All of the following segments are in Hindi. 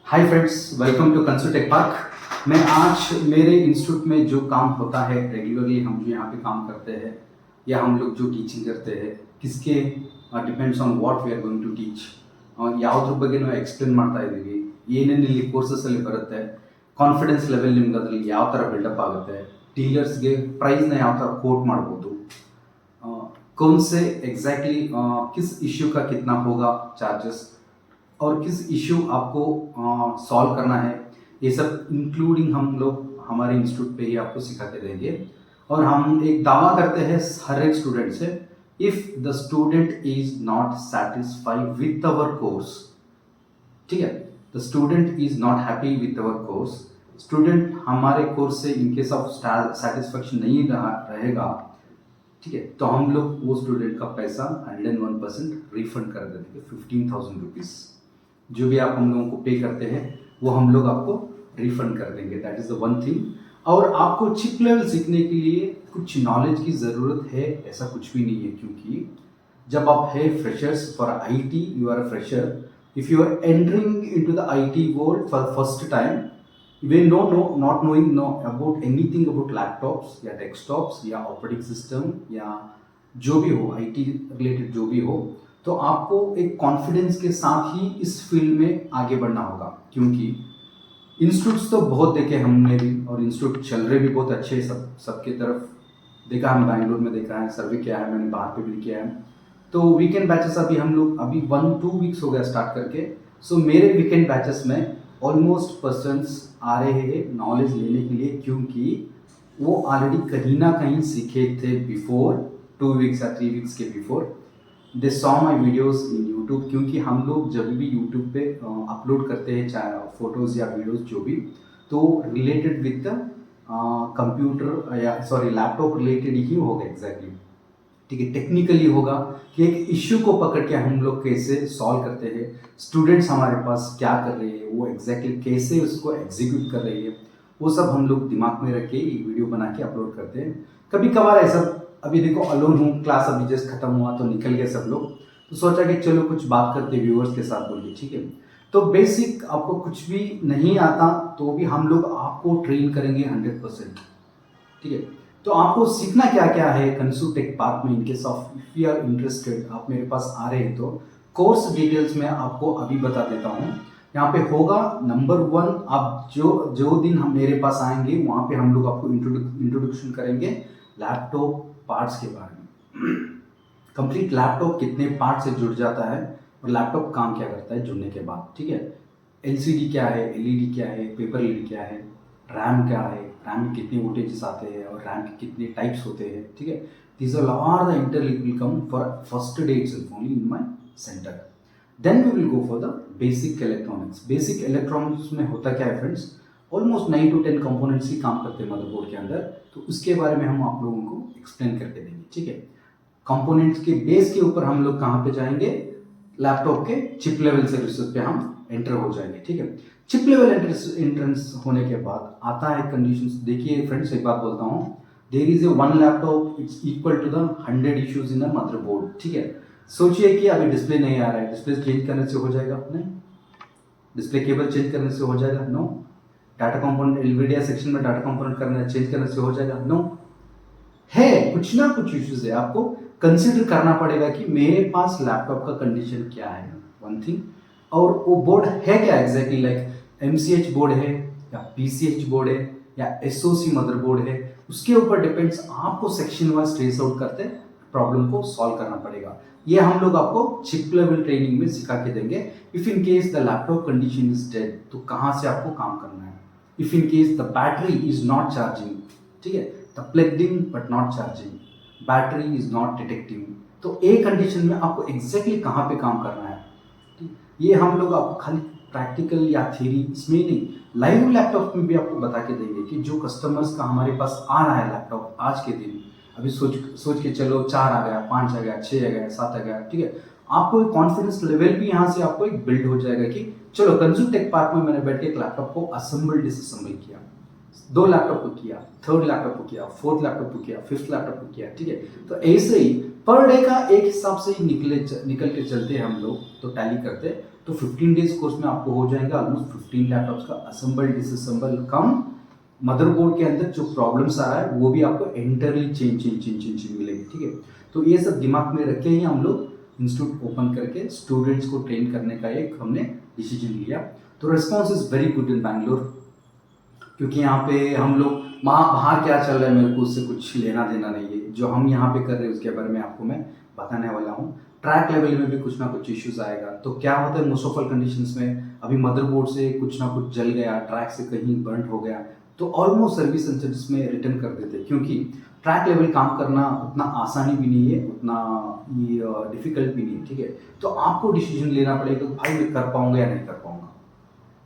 Hi friends, welcome to Consult take Park. मैं आज मेरे इंस्टीट्यूट में जो काम होता है रेगुलरली, हम जो यहाँ पे काम करते हैं या हम लोग जो टीचिंग करते हैं किसके depends on what we are going to teach, ಯಾವುದ್ರ ಬಗ್ಗೆ ನಾವು ಎಕ್ಸ್ಪ್ಲೇನ್ ಮಾಡ್ತಾ ಇದ್ದೀವಿ, ಏನೇನು ಇಲ್ಲಿ ಕೋರ್ಸಸಲ್ಲಿ ಬರುತ್ತೆ, ಕಾನ್ಫಿಡೆನ್ಸ್ ಲೆವೆಲ್ ನಿಮ್ಗೆ ಅದರಲ್ಲಿ ಯಾವ ಥರ ಬಿಲ್ಡಪ್ ಆಗುತ್ತೆ, ಡೀಲರ್ಸ್ಗೆ ಪ್ರೈಸ್ನ ಯಾವ ಥರ ಕೋಟ್ ಮಾಡ್ಬೋದು, कौन से एग्जैक्टली किस इश्यू का कितना होगा चार्जेस और किस इश्यू आपको सॉल्व करना है, ये सब इंक्लूडिंग हम लोग हमारे इंस्टीट्यूट पे ही आपको सिखाते रहेंगे। और हम एक दावा करते हैं हर एक स्टूडेंट से, if the student is not satisfied with our course, ठीक है, the student is not happy with our course, student हमारे कोर्स से इन केस ऑफ सेटिस्फेक्शन नहीं रहेगा, ठीक है, तो हम लोग वो स्टूडेंट का पैसा 101% रिफंड कर देंगे। 15,000 रुपीज़ जो भी आप हम लोगों को पे करते हैं वो हम लोग आपको रिफंड कर देंगे। That is the one thing. और आपको चिप लेवल सीखने के लिए कुछ नॉलेज की ज़रूरत है ऐसा कुछ भी नहीं है, क्योंकि जब आप है freshers for IT, you are a fresher, if you are entering into the IT world for first time, when not knowing about anything about laptops या डेस्कटॉप्स या ऑपरेटिंग सिस्टम या जो भी हो IT रिलेटेड जो भी हो, तो आपको एक कॉन्फिडेंस के साथ ही इस फील्ड में आगे बढ़ना होगा। क्योंकि इंस्टीट्यूट्स तो बहुत देखे हमने भी, और इंस्टीट्यूट चल रहे भी बहुत अच्छे, सबके तरफ देखा, हम बैंगलोर में देखा है, सर्वे किया है, मैंने बाहर पे भी किया है। तो वीकेंड बैचेस अभी 1-2 वीक्स हो गया स्टार्ट करके। सो मेरे वीकेंड बैचेस में ऑलमोस्ट पर्सन्स आ रहे हैं नॉलेज लेने के लिए, क्योंकि वो ऑलरेडी कहीं ना कहीं सीखे थे बिफोर 2 वीक्स या 3 वीक्स के before. They saw my videos in YouTube, क्योंकि हम लोग जब भी यूट्यूब पे अपलोड करते हैं चाहे फोटोज़ या वीडियोज़ जो भी, तो रिलेटेड विद कंप्यूटर या सॉरी लैपटॉप रिलेटेड ही होगा एग्जैक्टली, ठीक है, टेक्निकली होगा कि एक इश्यू को पकड़ के हम लोग कैसे सॉल्व करते हैं, स्टूडेंट्स हमारे पास क्या कर रहे हैं, वो एग्जैक्टली कैसे उसको एग्जीक्यूट कर रहे हैं, वो सब हम लोग दिमाग में रख के एक वीडियो बना के अपलोड करते हैं। कभी कभार ऐसा, अभी देखो अलोन हूँ, क्लास अभी जस्ट खत्म हुआ तो निकल गए सब लोग, तो सोचा कि चलो कुछ बात करते व्यूअर्स के साथ बोलिए, ठीक है। तो बेसिक आपको कुछ भी नहीं आता तो भी हम लोग आपको ट्रेन करेंगे 100%, ठीक है। तो आपको सीखना क्या क्या है कंसू टेक पार्क में, in case of if you are interested, आप मेरे पास आ रहे हैं तो कोर्स डिटेल्स में आपको अभी बता देता हूँ। यहाँ पे होगा नंबर 1, आप जो दिन हम मेरे पास आएंगे वहाँ पे हम लोग आपको इंट्रोडक्शन करेंगे लैपटॉप पार्ट्स के बारे में। कंप्लीट लैपटॉप कितने पार्ट से जुड़ जाता है और लैपटॉप काम क्या करता है जुड़ने के बाद, ठीक है। LCD क्या है, LED क्या है, पेपर LED क्या है, रैम क्या है, रैम में कितने वोल्टेजेस आते हैं और रैम के कितने टाइप्स होते हैं, ठीक है। These are the interlink will come for first day itself only in my centre. Then we will go for the basic electronics. Basic electronics में होता क्या है फ्रेंड्स, ऑलमोस्ट 9 to 10 कंपोनेंट्स ही काम करते हैं मदरबोर्ड के अंदर, तो उसके बारे में हम आप लोगों को एक्सप्लेन करके देंगे, ठीक है। कंपोनेंट्स के बेस के ऊपर हम लोग कहाँ पे जाएंगे, लैपटॉप के चिप लेवल सर्विसेज पे हम एंटर हो जाएंगे, ठीक है। चिप लेवल एंट्रेंस होने के बाद आता है कंडीशंस। देखिए फ्रेंड्स, एक बात बोलता हूँ, there is a 1 laptop it's equal to the 100 issues in a motherboard, ठीक है। सोचिए कि अभी डिस्प्ले नहीं आ रहा है, डिस्प्ले चेंज करने से हो जाएगा? नहीं। डिस्प्ले केबल चेंज करने से हो जाएगा? नो। डाटा कंपोनेंट एलवीडिया सेक्शन में डाटा कंपोनेंट चेंज करने से हो जाएगा? नो। है कुछ ना कुछ इश्यूज है, आपको कंसिडर करना पड़ेगा कि मेरे पास लैपटॉप का कंडीशन क्या है, वन थिंग, और वो बोर्ड है क्या एग्जैक्टली, लाइक MCH बोर्ड है या PCH बोर्ड है या SOC मदरबोर्ड है, उसके ऊपर डिपेंड्स। आपको सेक्शन वाइज ट्रेस आउट करते प्रॉब्लम को सॉल्व करना पड़ेगा। ये हम लोग आपको चिप लेवल ट्रेनिंग में सिखा के देंगे। If in case the laptop condition is dead, तो कहाँ से आपको काम करना है। If in case the battery is not charging, ठीक है, the plugged in but not charging, battery is not detecting, तो ए कंडीशन में आपको एग्जैक्टली कहाँ पे काम करना है। ये हम लोग आपको खाली प्रैक्टिकल या थ्योरी इसमें नहीं, लाइव लैपटॉप में भी आपको बता के देंगे कि जो कस्टमर्स का हमारे पास आ रहा है लैपटॉप आज के दिन, अभी सोच के चलो 4 आ गया, 5 आ गया, 6 आ गया, 7 आ गया, ठीक है। आपको एक कॉन्फिडेंस लेवल भी यहाँ से आपको एक बिल्ड हो जाएगा कि चलो कंसू टेक पार्क में मैंने बैठ के एक लैपटॉप को असेंबल डिसअसेंबल किया, 2 लैपटॉप को किया, 3rd लैपटॉप को किया, 4th लैपटॉप को किया, 5th लैपटॉप को किया, ठीक है। तो ऐसे ही पर डे का एक हिसाब से ही निकल के चलते हैं हम लोग, तो टैली करते हैं। तो 15 डेज कोर्स में आपको हो जाएगा ऑलमोस्ट 15 लैपटॉप्स का असेंबल डिसअसेंबल कम मदरबोर्ड के अंदर जो प्रॉब्लम्स आ रहा है वो भी आपको एंटरली चेंज मिलेगी, ठीक है। तो ये सब दिमाग में रख के ही हम लोग इंस्टीट्यूट ओपन करके स्टूडेंट्स को ट्रेन करने का एक हमने डिसीजन लिया। तो response is very good in Bangalore, क्योंकि यहाँ पे हम लोग बाहर क्या चल रहा है मेरे को उससे कुछ लेना देना नहीं है। जो हम यहाँ पे कर रहे हैं उसके बारे में आपको मैं बताने वाला हूँ। ट्रैक लेवल में भी कुछ ना कुछ इश्यूज आएगा। तो क्या होता है मोस्ट ऑफ ऑल कंडीशंस में, अभी मदरबोर्ड से कुछ ना कुछ जल गया, ट्रैक से कहीं बर्न हो गया, तो ऑलमोस्ट सर्विस सेंटर्स में रिटर्न कर देते हैं, क्योंकि ट्रैक लेवल काम करना उतना आसानी भी नहीं है, उतना डिफिकल्ट भी नहीं है, ठीक है। तो आपको डिसीजन लेना पड़ेगा भाई मैं कर पाऊंगा या नहीं कर पाऊंगा।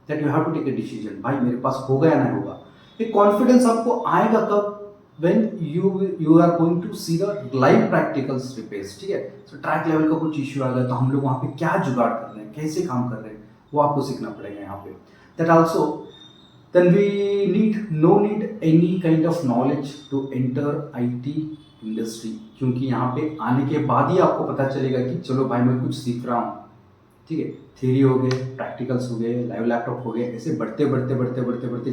That you have to take a decision, भाई मेरे पास होगा या नहीं होगा। ये कॉन्फिडेंस आपको आएगा कब, when you are going to see the live practicals repairs, ठीक है। तो ट्रैक लेवल का कुछ इश्यू आ गया तो हम लोग वहाँ पे क्या जुगाड़ कर रहे हैं, कैसे काम कर रहे हैं, वो आपको सीखना पड़ेगा यहाँ पे। That also then we no need any kind of knowledge to enter IT industry, क्योंकि यहाँ पे आने के बाद ही आपको पता चलेगा कि चलो भाई मैं कुछ सीख रहा हूँ, ठीक है। थ्योरी हो गए, प्रैक्टिकल्स हो गए, लाइव लैपटॉप हो गए, ऐसे बढ़ते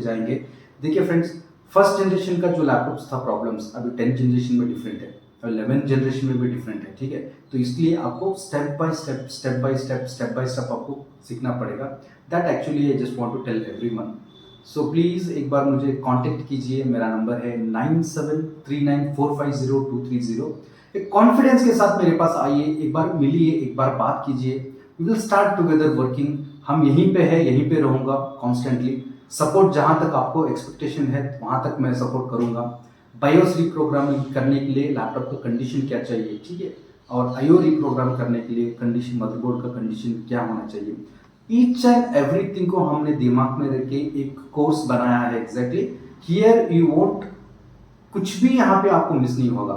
जाएंगे। देखिए फ्रेंड्स, फर्स्ट जनरेशन का जो लैपटॉप्स था प्रॉब्लम्स, अभी 10th जनरेशन में डिफरेंट है और 11th जनरेशन में भी डिफरेंट है, ठीक है। तो इसलिए आपको स्टेप बाय स्टेप आपको सीखना पड़ेगा। That actually I just want to tell everyone. So please एक बार मुझे कांटेक्ट कीजिए, मेरा नंबर है 9739450230। एक कॉन्फिडेंस के साथ मेरे पास आइए, एक बार मिलिए, एक बार बात कीजिए। We will start together working. हम यहीं पे है, यहीं पे रहूँगा कॉन्स्टेंटली। सपोर्ट जहाँ तक आपको एक्सपेक्टेशन है वहाँ तक मैं सपोर्ट करूँगा। बायोस रिप्रोग्रामिंग करने के लिए लैपटॉप का कंडीशन क्या चाहिए, ठीक है, और आईओ रिप्रोग्राम करने के लिए कंडीशन, मदरबोर्ड का कंडीशन क्या होना चाहिए, ईच एंड एवरीथिंग को हमने दिमाग में रख के एक कोर्स बनाया है। एग्जैक्टली हियर यू वोंट, कुछ भी यहाँ पे आपको मिस नहीं होगा।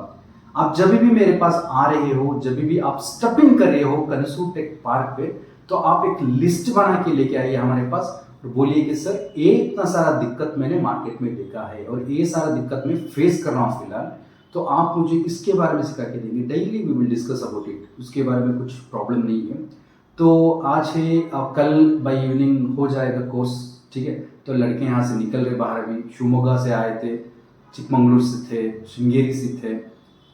आप जब भी मेरे पास आ रहे हो, जब भी आप स्टेप इन कर रहे हो कंसूट टेक पार्क पे, तो आप एक लिस्ट बना के लेके आइए हमारे पास और बोलिए कि सर ये इतना सारा दिक्कत मैंने मार्केट में देखा है और ये सारा दिक्कत मैं फेस कर रहा हूँ फिलहाल, तो आप मुझे इसके बारे में सिखा के देंगे। Daily we will discuss about it, उसके बारे में कुछ प्रॉब्लम नहीं है। तो आज है, अब कल बाय इवनिंग हो जाएगा कोर्स, ठीक है। तो लड़के यहाँ से निकल रहे बाहर, अभी शिवमोगा से आए थे, चिकमंगलूर से थे, श्रृंगेरी से थे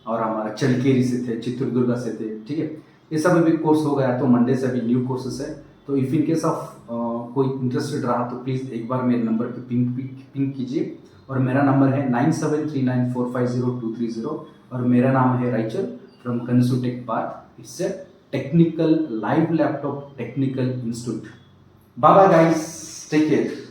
और हमारा चलकेरी से थे, चित्रदुर्गा से थे, ठीक है। ये सब अभी कोर्स हो गया, तो मंडे से अभी न्यू कोर्सेस है। तो इफ़ इन केस ऑफ कोई इंटरेस्टेड रहा तो प्लीज़ एक बार मेरे नंबर पे पिंग कीजिए। और मेरा नंबर है 9739450230 और मेरा नाम है Rachel from Consult Tech Park. It's a technical live laptop technical institute. Bye bye guys, take care.